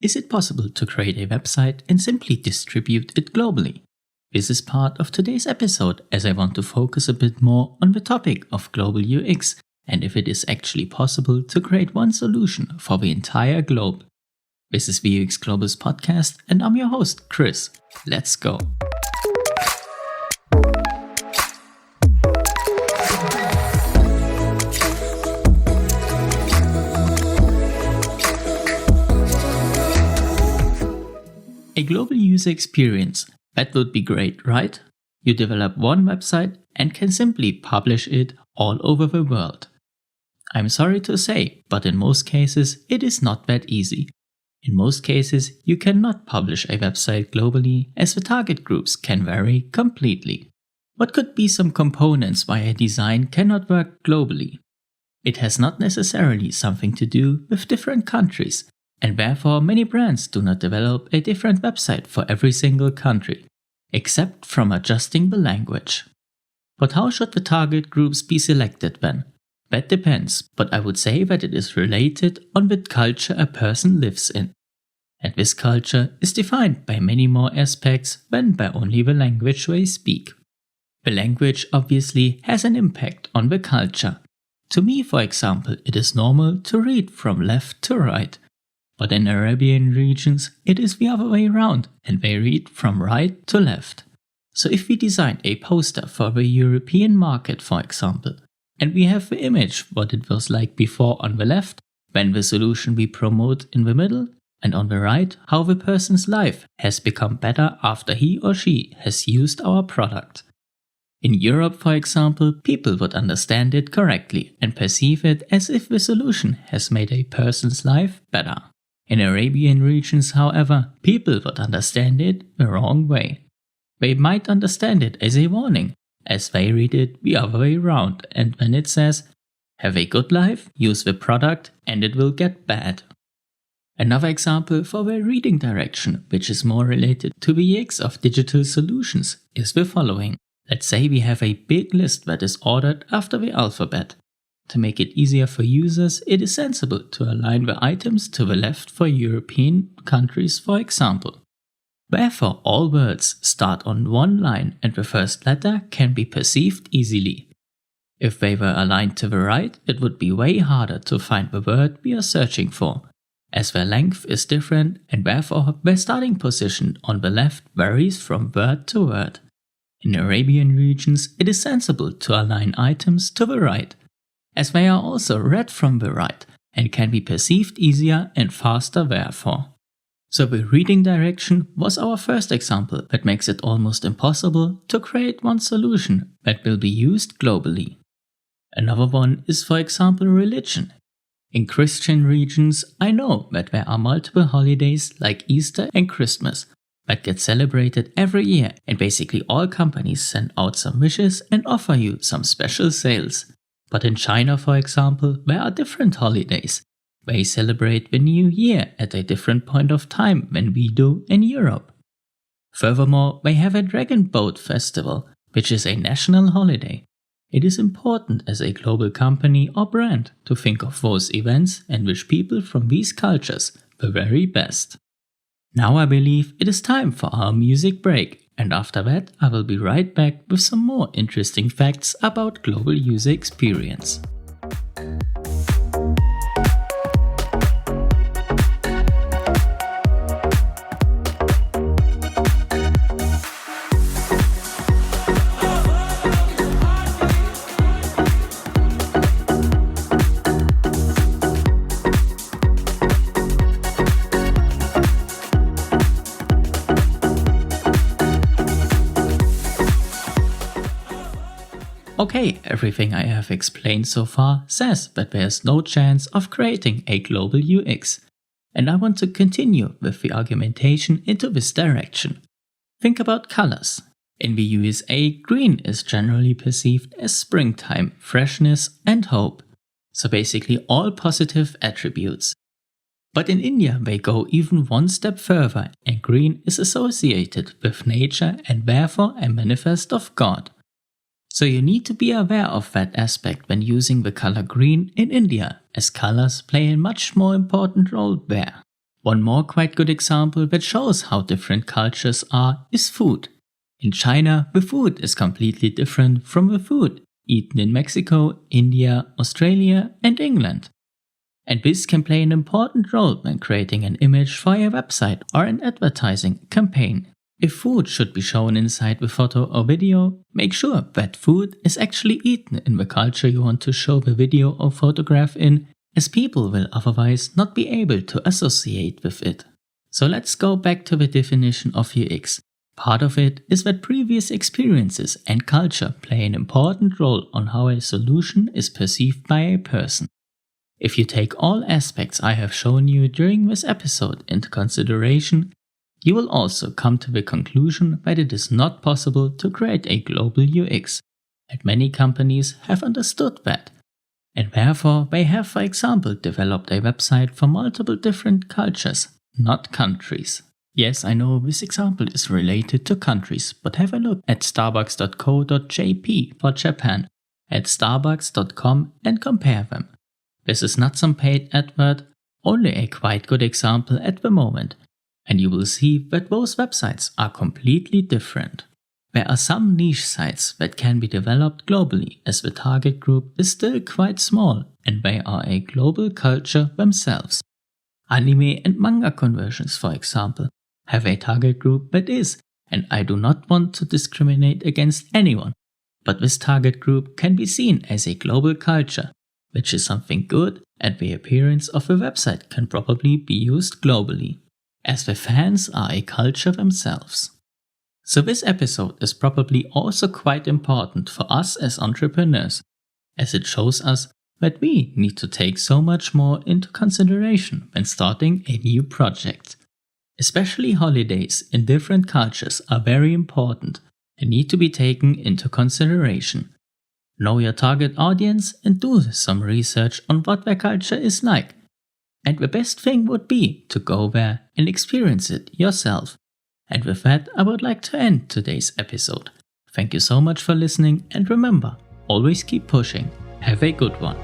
Is it possible to create a website and simply distribute it globally? This is part of today's episode, as I want to focus a bit more on the topic of global UX and if it is actually possible to create one solution for the entire globe. This is the UX Global's podcast and I'm your host, Chris. Let's go. A global user experience, that would be great, right? You develop one website and can simply publish it all over the world. I'm sorry to say, but in most cases it is not that easy. In most cases you cannot publish a website globally as the target groups can vary completely. What could be some components why a design cannot work globally? It has not necessarily something to do with different countries. And therefore many brands do not develop a different website for every single country, except from adjusting the language. But how should the target groups be selected then? That depends, but I would say that it is related on the culture a person lives in. And this culture is defined by many more aspects than by only the language they speak. The language obviously has an impact on the culture. To me, for example, it is normal to read from left to right. But in Arabian regions, it is the other way around and they read from right to left. So if we design a poster for the European market, for example, and we have the image what it was like before on the left, then the solution we promote in the middle, and on the right, how the person's life has become better after he or she has used our product. In Europe, for example, people would understand it correctly and perceive it as if the solution has made a person's life better. In Arabian regions, however, people would understand it the wrong way. They might understand it as a warning, as they read it the other way around, and when it says, "Have a good life, use the product, and it will get bad." Another example for the reading direction, which is more related to the UX of digital solutions, is the following. Let's say we have a big list that is ordered after the alphabet. To make it easier for users, it is sensible to align the items to the left for European countries, for example. Therefore, all words start on one line and the first letter can be perceived easily. If they were aligned to the right, it would be way harder to find the word we are searching for, as their length is different and therefore their starting position on the left varies from word to word. In Arabian regions, it is sensible to align items to the right, as they are also read from the right and can be perceived easier and faster therefore. So the reading direction was our first example that makes it almost impossible to create one solution that will be used globally. Another one is, for example, religion. In Christian regions, I know that there are multiple holidays like Easter and Christmas that get celebrated every year, and basically all companies send out some wishes and offer you some special sales. But in China, for example, there are different holidays. They celebrate the New Year at a different point of time than we do in Europe. Furthermore, they have a Dragon Boat Festival, which is a national holiday. It is important as a global company or brand to think of those events and wish people from these cultures the very best. Now I believe it is time for our music break. And after that, I will be right back with some more interesting facts about global user experience. Okay, everything I have explained so far says that there is no chance of creating a global UX, and I want to continue with the argumentation into this direction. Think about colors. In the USA, green is generally perceived as springtime, freshness and hope, so basically all positive attributes. But in India they go even one step further and green is associated with nature and therefore a manifest of God. So you need to be aware of that aspect when using the color green in India, as colors play a much more important role there. One more quite good example that shows how different cultures are is food. In China, the food is completely different from the food eaten in Mexico, India, Australia, and England. And this can play an important role when creating an image for your website or an advertising campaign. If food should be shown inside the photo or video, make sure that food is actually eaten in the culture you want to show the video or photograph in, as people will otherwise not be able to associate with it. So let's go back to the definition of UX. Part of it is that previous experiences and culture play an important role on how a solution is perceived by a person. If you take all aspects I have shown you during this episode into consideration, you will also come to the conclusion that it is not possible to create a global UX, and many companies have understood that. And therefore they have, for example, developed a website for multiple different cultures, not countries. Yes, I know this example is related to countries, but have a look at starbucks.co.jp for Japan, at starbucks.com and compare them. This is not some paid advert, only a quite good example at the moment, and you will see that those websites are completely different. There are some niche sites that can be developed globally, as the target group is still quite small and they are a global culture themselves. Anime and manga conversions, for example, have a target group that is, and I do not want to discriminate against anyone, but this target group can be seen as a global culture, which is something good, and the appearance of the website can probably be used globally, as the fans are a culture themselves. So this episode is probably also quite important for us as entrepreneurs, as it shows us that we need to take so much more into consideration when starting a new project. Especially holidays in different cultures are very important and need to be taken into consideration. Know your target audience and do some research on what their culture is like. And the best thing would be to go there and experience it yourself. And with that, I would like to end today's episode. Thank you so much for listening, and remember, always keep pushing. Have a good one.